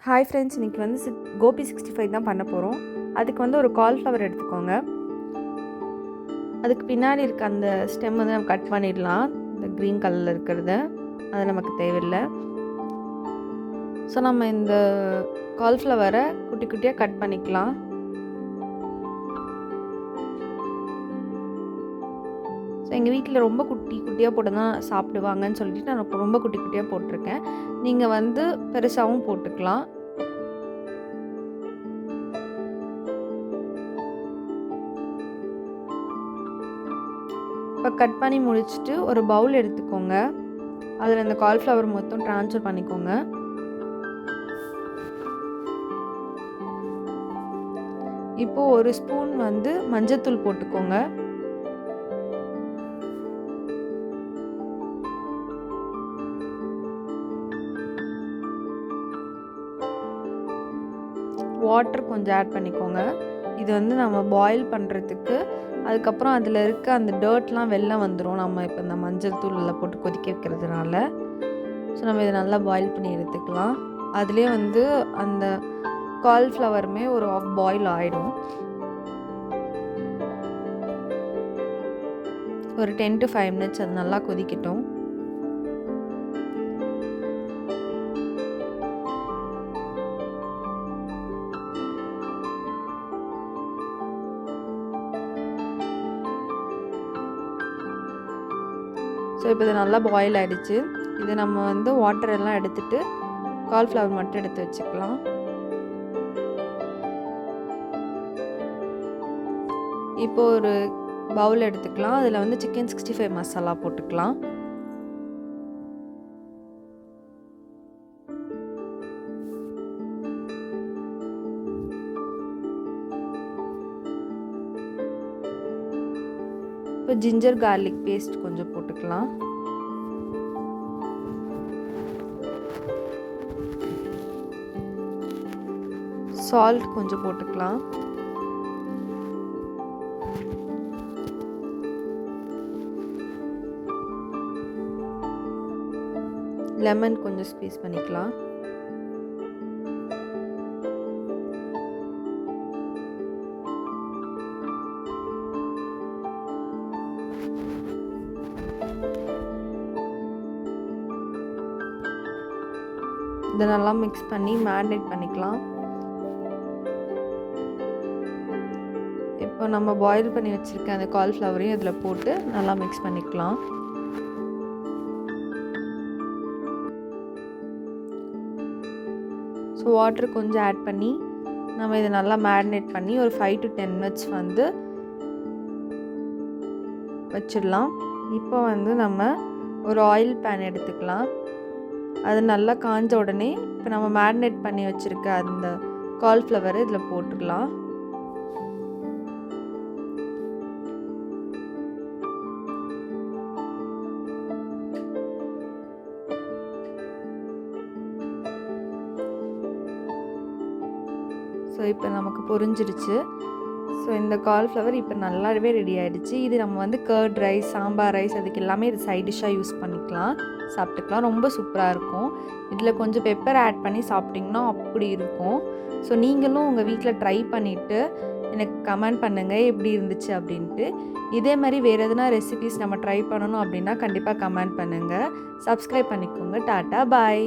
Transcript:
Hi friends, இன்றைக்கி வந்து கோபி 65 தான் பண்ண போகிறோம். அதுக்கு வந்து ஒரு காலிஃப்ளவர் எடுத்துக்கோங்க. அதுக்கு பின்னாடி இருக்க அந்த ஸ்டெம் வந்து நம்ம கட் பண்ணிடலாம். இந்த க்ரீன் கலரில் இருக்கிறத அது நமக்கு தேவையில்லை. ஸோ நம்ம இந்த காலிஃப்ளவரை குட்டி குட்டியாக கட் பண்ணிக்கலாம். ஸோ எங்கள் வீட்டில் ரொம்ப குட்டி குட்டியாக போட்டு தான் சாப்பிடுவாங்கன்னு சொல்லிட்டு நான் ரொம்ப குட்டி குட்டியாக போட்டிருக்கேன். நீங்கள் வந்து பெருசாகவும் போட்டுக்கலாம். இப்போ கட் பண்ணி முடிச்சுட்டு ஒரு பவுல் எடுத்துக்கோங்க. அதில் இந்த காலிஃப்ளவர் மொத்தம் ட்ரான்ஸ்ஃபர் பண்ணிக்கோங்க. இப்போது ஒரு ஸ்பூன் வந்து மஞ்சத்தூள் போட்டுக்கோங்க. வாட்டர் கொஞ்சம் ஆட் பண்ணிக்கோங்க. இது வந்து நம்ம பாயில் பண்ணுறதுக்கு, அதுக்கப்புறம் அதில் இருக்க அந்த டர்ட்லாம் வெளில வந்துடும். நம்ம இப்போ இந்த மஞ்சள் தூளில் போட்டு கொதிக்க வைக்கிறதுனால. ஸோ நம்ம இதை நல்லா பாயில் பண்ணி எடுத்துக்கலாம். அதுலேயே வந்து அந்த காலிஃப்ளவருமே ஒரு ஆஃப் பாயில் ஆகிடும். ஒரு 10 to 5 minutes அது நல்லா கொதிக்கட்டும். ஸோ இப்போ இது நல்லா பாயில் ஆகிடுச்சு. இது நம்ம வந்து வாட்டர் எல்லாம் எடுத்துகிட்டு காலிஃப்ளவர் மட்டும் எடுத்து வச்சுக்கலாம். இப்போ ஒரு பவுல் எடுத்துக்கலாம். அதில் வந்து சிக்கன் 65 மசாலா போட்டுக்கலாம். இப்போ ஜிஞ்சர் கார்லிக் பேஸ்ட் கொஞ்சம் போட்டுக்கலாம். சால்ட் கொஞ்சம் போட்டுக்கலாம். லெமன் கொஞ்சம் ஸ்க்வீஸ் பண்ணிக்கலாம். இதை நல்லா மிக்ஸ் பண்ணி மேரினேட் பண்ணிக்கலாம். இப்போ நம்ம பாயில் பண்ணி வச்சுருக்க அந்த காலிஃப்ளவரையும் இதில் போட்டு நல்லா மிக்ஸ் பண்ணிக்கலாம். ஸோ வாட்டர் கொஞ்சம் ஆட் பண்ணி நம்ம இதை நல்லா மேரினேட் பண்ணி ஒரு 5 to 10 minutes வந்து வச்சிடலாம். இப்போ வந்து நம்ம ஒரு ஆயில் பேன் எடுத்துக்கலாம். அது நல்லா காஞ்ச உடனே இப்போ நம்ம மேரினேட் பண்ணி வச்சுருக்க அந்த காலிஃப்ளவரை இதில் போட்டுக்கலாம். ஸோ இப்போ நமக்கு பொரிஞ்சிருச்சு. ஸோ இந்த காலிஃப்ளவர் இப்போ நல்லாவே ரெடி ஆகிடுச்சு. இது நம்ம வந்து கர்ட் ரைஸ், சாம்பார் ரைஸ் அதுக்கு எல்லாமே இது சைட் டிஷ்ஷாக யூஸ் பண்ணிக்கலாம், சாப்பிட்டுக்கலாம். ரொம்ப சூப்பராக இருக்கும். இதில் கொஞ்சம் பெப்பர் ஆட் பண்ணி சாப்பிட்டிங்கன்னா அப்படி இருக்கும். ஸோ நீங்களும் உங்கள் வீட்டில் ட்ரை பண்ணிவிட்டு எனக்கு கமெண்ட் பண்ணுங்கள் எப்படி இருந்துச்சு அப்படின்ட்டு. இதே மாதிரி வேறு எதுனா ரெசிபீஸ் நம்ம ட்ரை பண்ணணும் அப்படின்னா கண்டிப்பாக கமெண்ட் பண்ணுங்கள். சப்ஸ்கிரைப் பண்ணிக்கோங்க. டாட்டா பாய்.